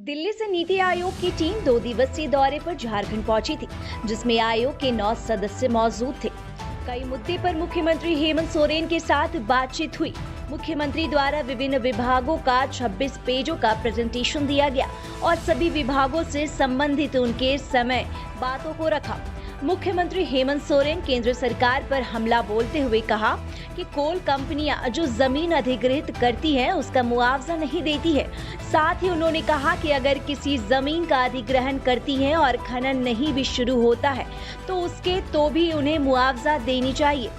दिल्ली से नीति आयोग की टीम 2 दिवसीय दौरे पर झारखंड पहुंची थी, जिसमें आयोग के 9 सदस्य मौजूद थे। कई मुद्दे पर मुख्यमंत्री हेमंत सोरेन के साथ बातचीत हुई। मुख्यमंत्री द्वारा विभिन्न विभागों का 26 पेजों का प्रेजेंटेशन दिया गया और सभी विभागों से संबंधित उनके समय बातों को रखा। मुख्यमंत्री हेमंत सोरेन केंद्र सरकार पर हमला बोलते हुए कहा कि कोल कंपनियां जो जमीन अधिग्रहित करती हैं उसका मुआवजा नहीं देती है। साथ ही उन्होंने कहा कि अगर किसी जमीन का अधिग्रहण करती हैं और खनन नहीं भी शुरू होता है तो उसके तो भी उन्हें मुआवजा देनी चाहिए,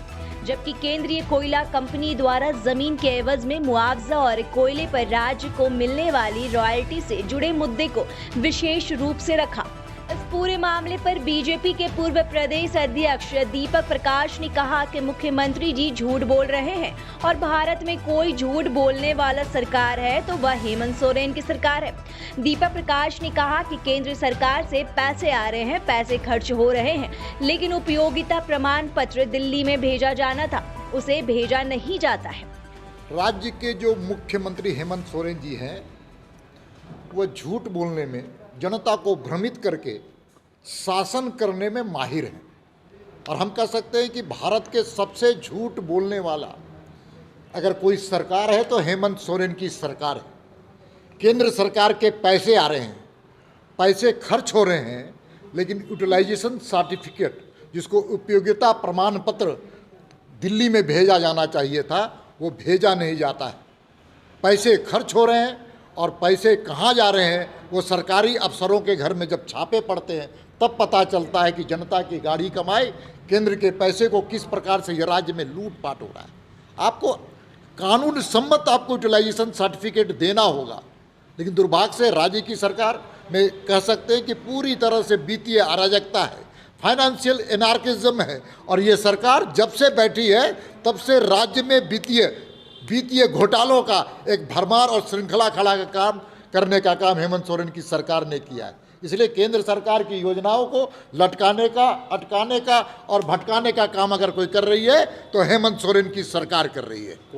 जबकि केंद्रीय कोयला कंपनी द्वारा जमीन के एवज में मुआवजा और कोयले पर राज्य को मिलने वाली रॉयल्टी से जुड़े मुद्दे को विशेष रूप से रखा। इस पूरे मामले पर बीजेपी के पूर्व प्रदेश अध्यक्ष दीपक प्रकाश ने कहा कि मुख्यमंत्री जी झूठ बोल रहे हैं और भारत में कोई झूठ बोलने वाला सरकार है तो वह हेमंत सोरेन की सरकार है। दीपक प्रकाश ने कहा कि केंद्र सरकार से पैसे आ रहे हैं, पैसे खर्च हो रहे हैं, लेकिन उपयोगिता प्रमाण पत्र दिल्ली में भेजा जाना था, उसे भेजा नहीं जाता है। राज्य के जो मुख्यमंत्री हेमंत सोरेन जी हैं, वह झूठ बोलने में, जनता को भ्रमित करके शासन करने में माहिर हैं। और हम कह सकते हैं कि भारत के सबसे झूठ बोलने वाला अगर कोई सरकार है तो हेमंत सोरेन की सरकार है। केंद्र सरकार के पैसे आ रहे हैं, पैसे खर्च हो रहे हैं, लेकिन यूटिलाइजेशन सर्टिफिकेट, जिसको उपयोगिता प्रमाण पत्र दिल्ली में भेजा जाना चाहिए था, वो भेजा नहीं जाता है। पैसे खर्च हो रहे हैं और पैसे कहाँ जा रहे हैं वो सरकारी अफसरों के घर में जब छापे पड़ते हैं तब पता चलता है कि जनता की गाड़ी कमाई, केंद्र के पैसे को किस प्रकार से ये राज्य में लूटपाट हो रहा है। आपको कानून सम्मत आपको यूटिलाइजेशन सर्टिफिकेट देना होगा, लेकिन दुर्भाग्य से राज्य की सरकार में कह सकते हैं कि पूरी तरह से वित्तीय अराजकता है, फाइनेंशियल एनार्किज्म है। और ये सरकार जब से बैठी है तब से राज्य में वित्तीय घोटालों का एक भरमार और श्रृंखला खड़ा करने का काम हेमंत सोरेन की सरकार ने किया है। इसलिए केंद्र सरकार की योजनाओं को लटकाने का, अटकाने का और भटकाने का काम अगर कोई कर रही है तो हेमंत सोरेन की सरकार कर रही है।